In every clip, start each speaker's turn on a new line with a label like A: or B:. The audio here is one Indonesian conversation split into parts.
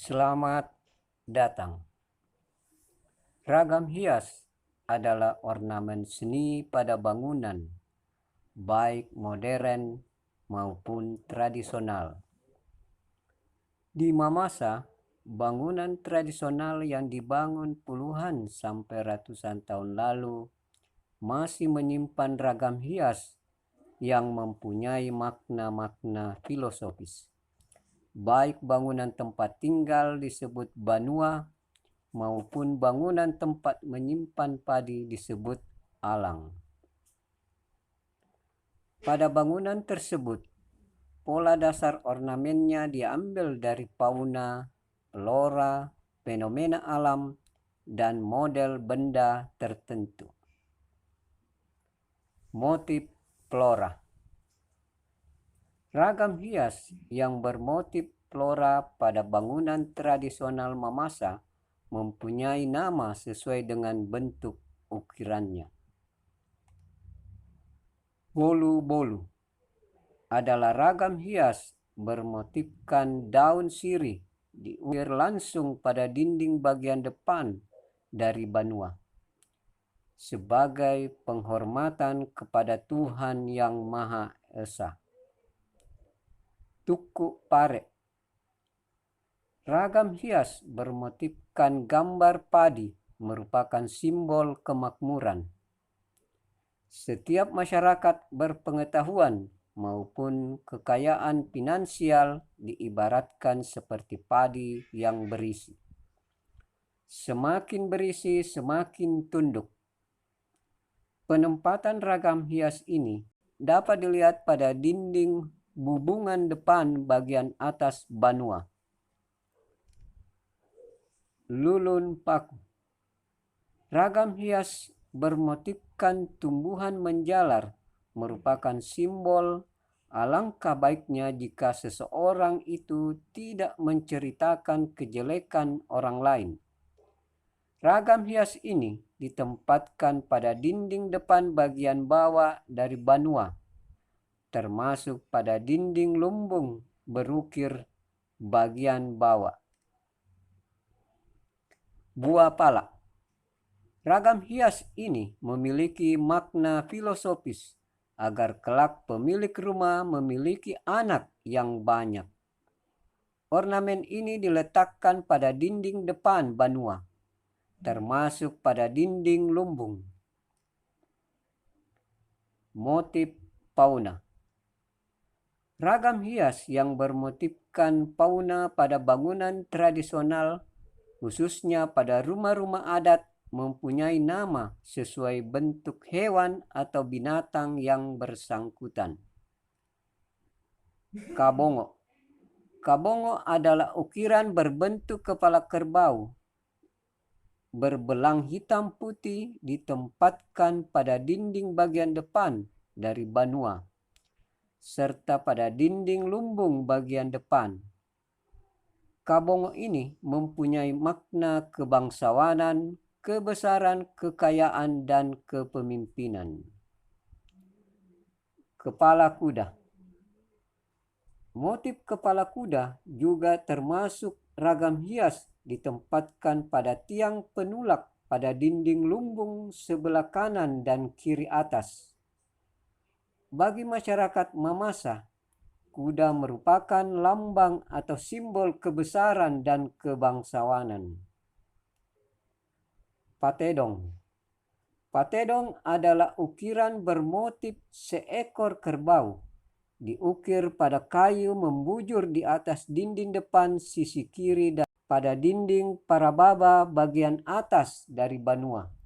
A: Selamat datang. Ragam hias adalah ornamen seni pada bangunan, baik modern maupun tradisional. Di Mamasa, bangunan tradisional yang dibangun puluhan sampai ratusan tahun lalu masih menyimpan ragam hias yang mempunyai makna-makna filosofis. Baik bangunan tempat tinggal disebut banua maupun bangunan tempat menyimpan padi disebut alang. Pada bangunan tersebut, pola dasar ornamennya diambil dari fauna, flora, fenomena alam, dan model benda tertentu. Motif flora. Ragam hias yang bermotif flora pada bangunan tradisional Mamasa mempunyai nama sesuai dengan bentuk ukirannya. Bolu-bolu adalah ragam hias bermotifkan daun sirih diukir langsung pada dinding bagian depan dari banua sebagai penghormatan kepada Tuhan Yang Maha Esa. Tukuk pare. Ragam hias bermotifkan gambar padi merupakan simbol kemakmuran. Setiap masyarakat berpengetahuan maupun kekayaan finansial diibaratkan seperti padi yang berisi. Semakin berisi, semakin tunduk. Penempatan ragam hias ini dapat dilihat pada dinding bubungan depan bagian atas banua. Lulun paku. Ragam hias bermotifkan tumbuhan menjalar merupakan simbol alangkah baiknya jika seseorang itu tidak menceritakan kejelekan orang lain. Ragam hias ini ditempatkan pada dinding depan bagian bawah dari banua, termasuk pada dinding lumbung berukir bagian bawah. Buah pala. Ragam hias ini memiliki makna filosofis agar kelak pemilik rumah memiliki anak yang banyak. Ornamen ini diletakkan pada dinding depan banua, termasuk pada dinding lumbung. Motif fauna. Ragam hias yang bermotifkan fauna pada bangunan tradisional, khususnya pada rumah-rumah adat, mempunyai nama sesuai bentuk hewan atau binatang yang bersangkutan. Kabongo. Kabongo adalah ukiran berbentuk kepala kerbau berbelang hitam putih ditempatkan pada dinding bagian depan dari banua serta pada dinding lumbung bagian depan. Kabongo ini mempunyai makna kebangsawanan, kebesaran, kekayaan, dan kepemimpinan. Kepala kuda. Motif kepala kuda juga termasuk ragam hias ditempatkan pada tiang penulak pada dinding lumbung sebelah kanan dan kiri atas. Bagi masyarakat Mamasa, kuda merupakan lambang atau simbol kebesaran dan kebangsawanan. Patedong. Patedong adalah ukiran bermotif seekor kerbau diukir pada kayu membujur di atas dinding depan sisi kiri dan pada dinding parababa bagian atas dari banua.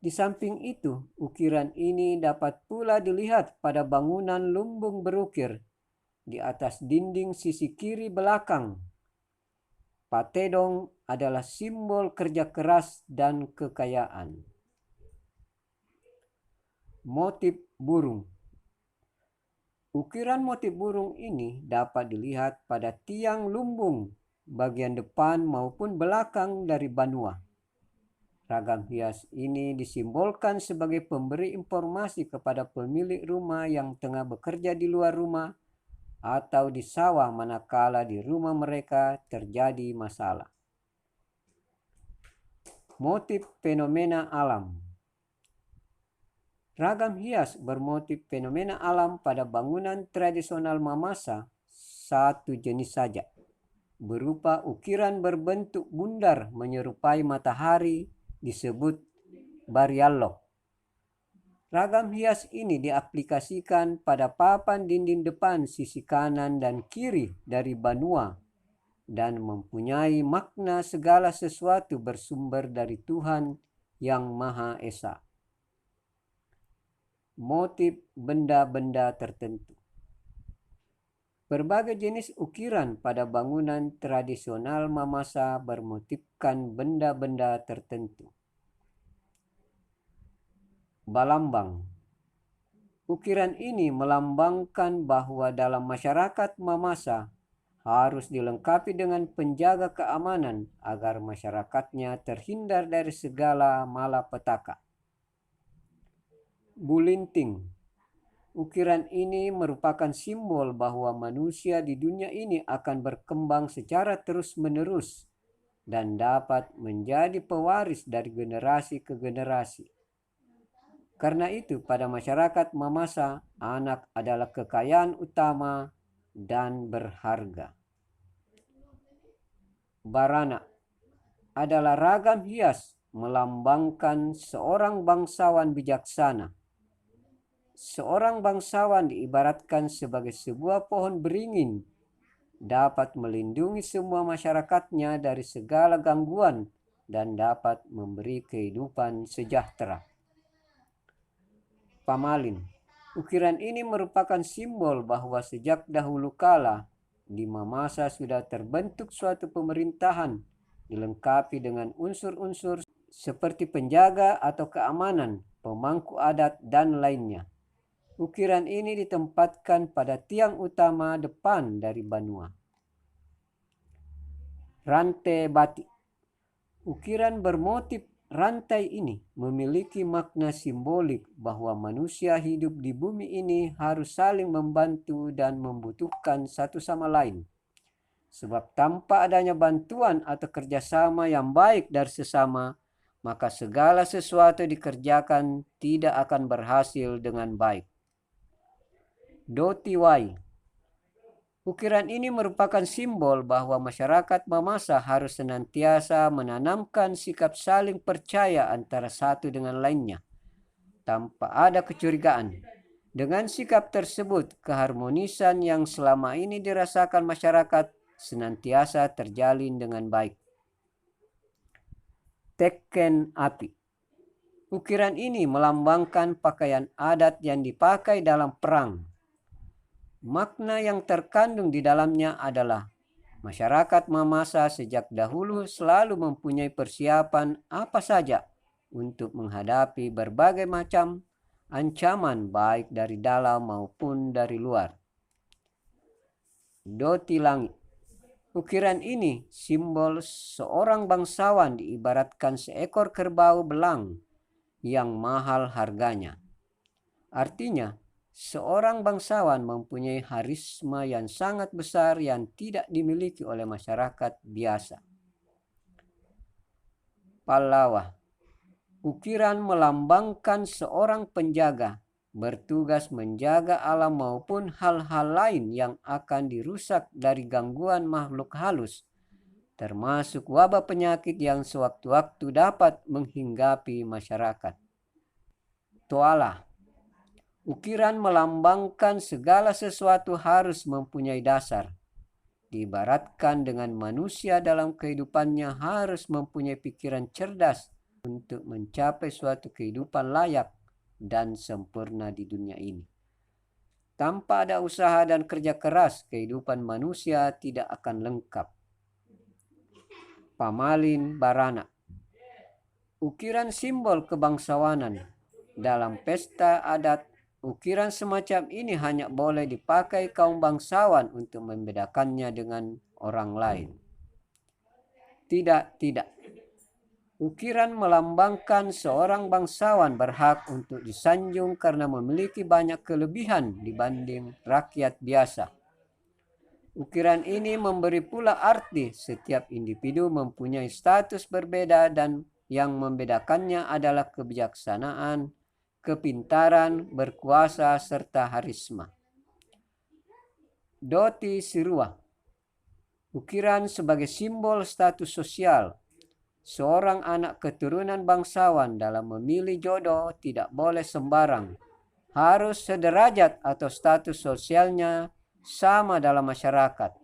A: Di samping itu, ukiran ini dapat pula dilihat pada bangunan lumbung berukir di atas dinding sisi kiri belakang. Patedong adalah simbol kerja keras dan kekayaan. Motif burung. Ukiran motif burung ini dapat dilihat pada tiang lumbung bagian depan maupun belakang dari banua. Ragam hias ini disimbolkan sebagai pemberi informasi kepada pemilik rumah yang tengah bekerja di luar rumah atau di sawah manakala di rumah mereka terjadi masalah. Motif fenomena alam. Ragam hias bermotif fenomena alam pada bangunan tradisional Mamasa satu jenis saja, berupa ukiran berbentuk bundar menyerupai matahari disebut bariallok. Ragam hias ini diaplikasikan pada papan dinding depan sisi kanan dan kiri dari banua dan mempunyai makna segala sesuatu bersumber dari Tuhan yang Maha Esa. Motif benda-benda tertentu. Berbagai jenis ukiran pada bangunan tradisional Mamasa bermotifkan benda-benda tertentu. Balambang. Ukiran ini melambangkan bahwa dalam masyarakat Mamasa harus dilengkapi dengan penjaga keamanan agar masyarakatnya terhindar dari segala malapetaka. Bulinting. Ukiran ini merupakan simbol bahwa manusia di dunia ini akan berkembang secara terus-menerus dan dapat menjadi pewaris dari generasi ke generasi. Karena itu, pada masyarakat Mamasa, anak adalah kekayaan utama dan berharga. Barana adalah ragam hias melambangkan seorang bangsawan bijaksana. Seorang bangsawan diibaratkan sebagai sebuah pohon beringin, dapat melindungi semua masyarakatnya dari segala gangguan dan dapat memberi kehidupan sejahtera. Pamalin. Ukiran ini merupakan simbol bahwa sejak dahulu kala di Mamasa sudah terbentuk suatu pemerintahan dilengkapi dengan unsur-unsur seperti penjaga atau keamanan, pemangku adat, dan lainnya. Ukiran ini ditempatkan pada tiang utama depan dari banua. Rantai batik. Ukiran bermotif rantai ini memiliki makna simbolik bahwa manusia hidup di bumi ini harus saling membantu dan membutuhkan satu sama lain. Sebab tanpa adanya bantuan atau kerjasama yang baik dari sesama, maka segala sesuatu dikerjakan tidak akan berhasil dengan baik. Dotiwai. Ukiran ini merupakan simbol bahwa masyarakat Mamasa harus senantiasa menanamkan sikap saling percaya antara satu dengan lainnya, tanpa ada kecurigaan. Dengan sikap tersebut, keharmonisan yang selama ini dirasakan masyarakat senantiasa terjalin dengan baik. Teken api. Ukiran ini melambangkan pakaian adat yang dipakai dalam perang. Makna yang terkandung di dalamnya adalah masyarakat Mamasa sejak dahulu selalu mempunyai persiapan apa saja untuk menghadapi berbagai macam ancaman baik dari dalam maupun dari luar. Doti langit. Ukiran ini simbol seorang bangsawan diibaratkan seekor kerbau belang yang mahal harganya. Artinya, seorang bangsawan mempunyai harisma yang sangat besar yang tidak dimiliki oleh masyarakat biasa. Pallawa. Ukiran melambangkan seorang penjaga, bertugas menjaga alam maupun hal-hal lain yang akan dirusak dari gangguan makhluk halus, termasuk wabah penyakit yang sewaktu-waktu dapat menghinggapi masyarakat. Toala. Ukiran melambangkan segala sesuatu harus mempunyai dasar. Diibaratkan dengan manusia dalam kehidupannya harus mempunyai pikiran cerdas untuk mencapai suatu kehidupan layak dan sempurna di dunia ini. Tanpa ada usaha dan kerja keras, kehidupan manusia tidak akan lengkap. Pamalin Barana. Ukiran simbol kebangsawanan. Dalam pesta adat, ukiran semacam ini hanya boleh dipakai kaum bangsawan untuk membedakannya dengan orang lain. Tidak. Ukiran melambangkan seorang bangsawan berhak untuk disanjung karena memiliki banyak kelebihan dibanding rakyat biasa. Ukiran ini memberi pula arti setiap individu mempunyai status berbeda dan yang membedakannya adalah kebijaksanaan, kepintaran, berkuasa, serta harisma. Doti Sirua. Ukiran sebagai simbol status sosial. Seorang anak keturunan bangsawan dalam memilih jodoh tidak boleh sembarang. Harus sederajat atau status sosialnya sama dalam masyarakat.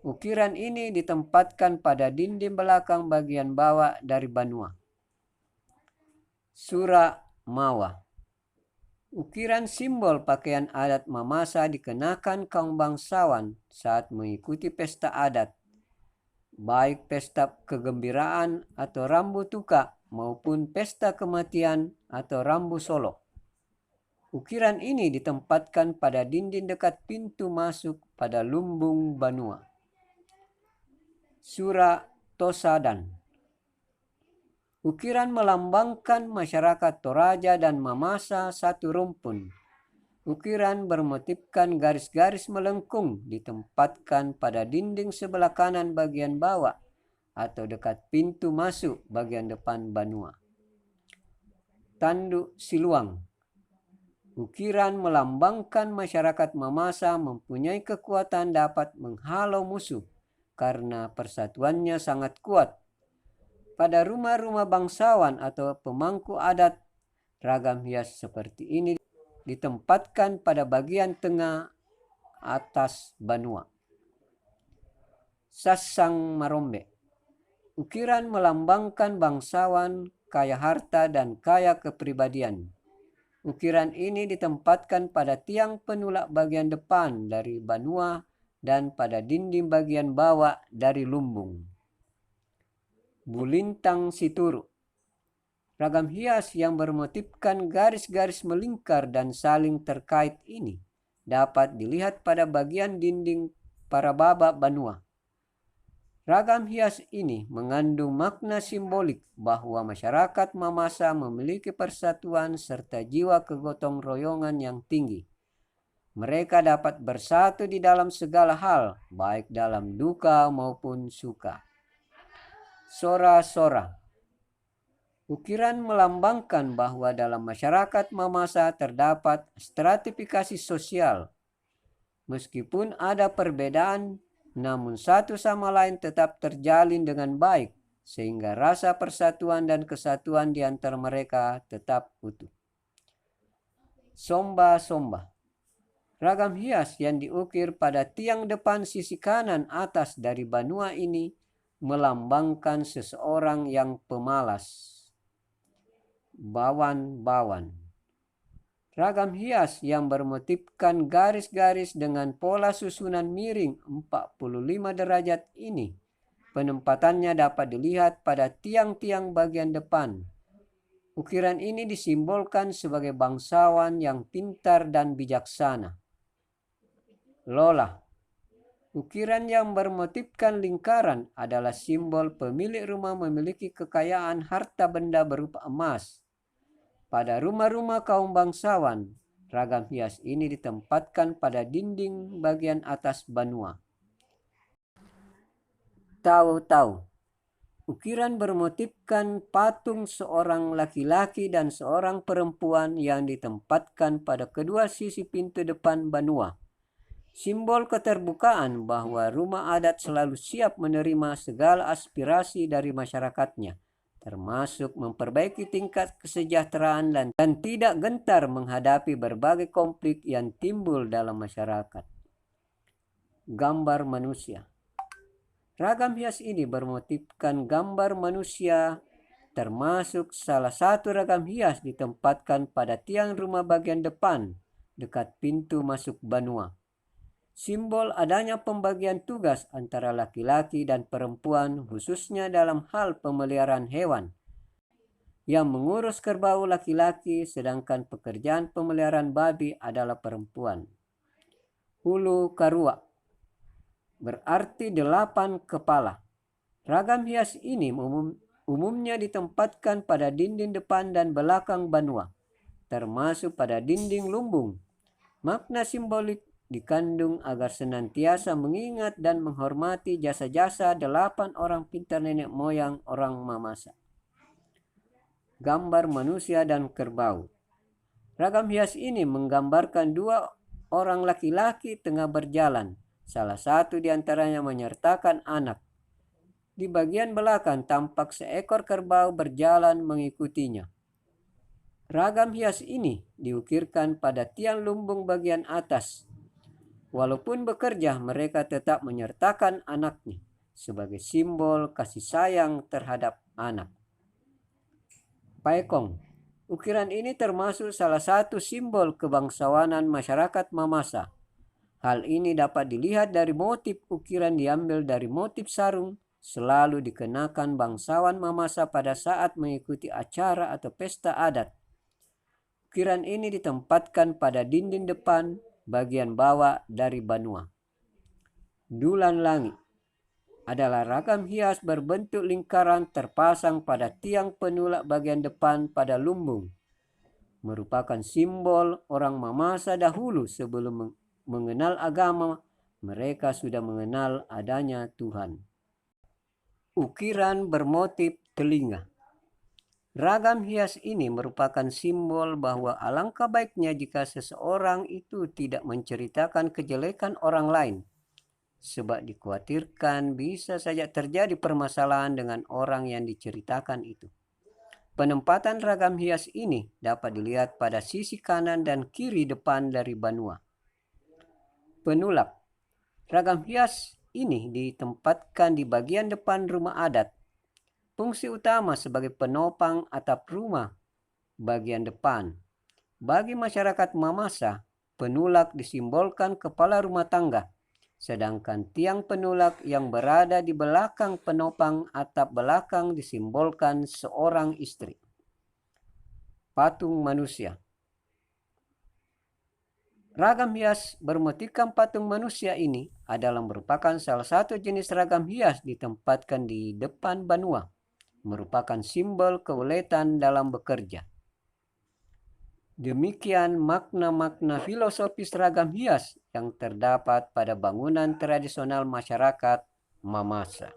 A: Ukiran ini ditempatkan pada dinding belakang bagian bawah dari banua. Sura Mawa. Ukiran simbol pakaian adat Mamasa dikenakan kaum bangsawan saat mengikuti pesta adat, baik pesta kegembiraan atau rambu tuka maupun pesta kematian atau rambu solo. Ukiran ini ditempatkan pada dinding dekat pintu masuk pada lumbung banua. Sura Tosadan. Ukiran melambangkan masyarakat Toraja dan Mamasa satu rumpun. Ukiran bermotifkan garis-garis melengkung ditempatkan pada dinding sebelah kanan bagian bawah atau dekat pintu masuk bagian depan banua. Tanduk Siluang. Ukiran melambangkan masyarakat Mamasa mempunyai kekuatan dapat menghalau musuh karena persatuannya sangat kuat. Pada rumah-rumah bangsawan atau pemangku adat, ragam hias seperti ini ditempatkan pada bagian tengah atas banua. Sasang Marombe. Ukiran melambangkan bangsawan kaya harta dan kaya kepribadian. Ukiran ini ditempatkan pada tiang penolak bagian depan dari banua dan pada dinding bagian bawah dari lumbung. Bulintang Situru. Ragam hias yang bermotifkan garis-garis melingkar dan saling terkait ini dapat dilihat pada bagian dinding para babak banua. Ragam hias ini mengandung makna simbolik bahwa masyarakat Mamasa memiliki persatuan serta jiwa kegotong royongan yang tinggi. Mereka dapat bersatu di dalam segala hal, baik dalam duka maupun suka. Sora-sora. Ukiran melambangkan bahwa dalam masyarakat Mamasa terdapat stratifikasi sosial. Meskipun ada perbedaan, namun satu sama lain tetap terjalin dengan baik, sehingga rasa persatuan dan kesatuan di antara mereka tetap utuh. Somba-somba. Ragam hias yang diukir pada tiang depan sisi kanan atas dari banua ini melambangkan seseorang yang pemalas. Bawan-bawan. Ragam hias yang bermotifkan garis-garis dengan pola susunan miring 45 derajat ini, penempatannya dapat dilihat pada tiang-tiang bagian depan. Ukiran ini disimbolkan sebagai bangsawan yang pintar dan bijaksana. Lola. Ukiran yang bermotifkan lingkaran adalah simbol pemilik rumah memiliki kekayaan harta benda berupa emas. Pada rumah-rumah kaum bangsawan, ragam hias ini ditempatkan pada dinding bagian atas banua. Tau-tau. Ukiran bermotifkan patung seorang laki-laki dan seorang perempuan yang ditempatkan pada kedua sisi pintu depan banua. Simbol keterbukaan bahwa rumah adat selalu siap menerima segala aspirasi dari masyarakatnya, termasuk memperbaiki tingkat kesejahteraan dan tidak gentar menghadapi berbagai konflik yang timbul dalam masyarakat. Gambar manusia. Ragam hias ini bermotifkan gambar manusia, termasuk salah satu ragam hias ditempatkan pada tiang rumah bagian depan dekat pintu masuk banua. Simbol adanya pembagian tugas antara laki-laki dan perempuan khususnya dalam hal pemeliharaan hewan. Yang mengurus kerbau laki-laki sedangkan pekerjaan pemeliharaan babi adalah perempuan. Hulu Karua. Berarti 8 kepala. Ragam hias ini umumnya ditempatkan pada dinding depan dan belakang banua, termasuk pada dinding lumbung. Makna simbolik dikandung agar senantiasa mengingat dan menghormati jasa-jasa 8 orang pintar nenek moyang orang Mamasa. Gambar manusia dan kerbau. Ragam hias ini menggambarkan 2 orang laki-laki tengah berjalan. Salah satu di antaranya menyertakan anak. Di bagian belakang tampak seekor kerbau berjalan mengikutinya. Ragam hias ini diukirkan pada tiang lumbung bagian atas. Walaupun bekerja, mereka tetap menyertakan anaknya sebagai simbol kasih sayang terhadap anak. Paekong. Ukiran ini termasuk salah satu simbol kebangsawanan masyarakat Mamasa. Hal ini dapat dilihat dari motif ukiran diambil dari motif sarung selalu dikenakan bangsawan Mamasa pada saat mengikuti acara atau pesta adat. Ukiran ini ditempatkan pada dinding depan bagian bawah dari banua. Dulan langit adalah ragam hias berbentuk lingkaran terpasang pada tiang penolak bagian depan pada lumbung. Merupakan simbol orang Mamasa dahulu sebelum mengenal agama, mereka sudah mengenal adanya Tuhan. Ukiran bermotif telinga. Ragam hias ini merupakan simbol bahwa alangkah baiknya jika seseorang itu tidak menceritakan kejelekan orang lain, sebab dikhawatirkan bisa saja terjadi permasalahan dengan orang yang diceritakan itu. Penempatan ragam hias ini dapat dilihat pada sisi kanan dan kiri depan dari banua. Penulak. Ragam hias ini ditempatkan di bagian depan rumah adat. Fungsi utama sebagai penopang atap rumah bagian depan. Bagi masyarakat Mamasa, penulak disimbolkan kepala rumah tangga, sedangkan tiang penolak yang berada di belakang penopang atap belakang disimbolkan seorang istri. Patung manusia. Ragam hias bermotifkan patung manusia ini adalah merupakan salah satu jenis ragam hias ditempatkan di depan banua, merupakan simbol keuletan dalam bekerja. Demikian makna-makna filosofis ragam hias yang terdapat pada bangunan tradisional masyarakat Mamasa.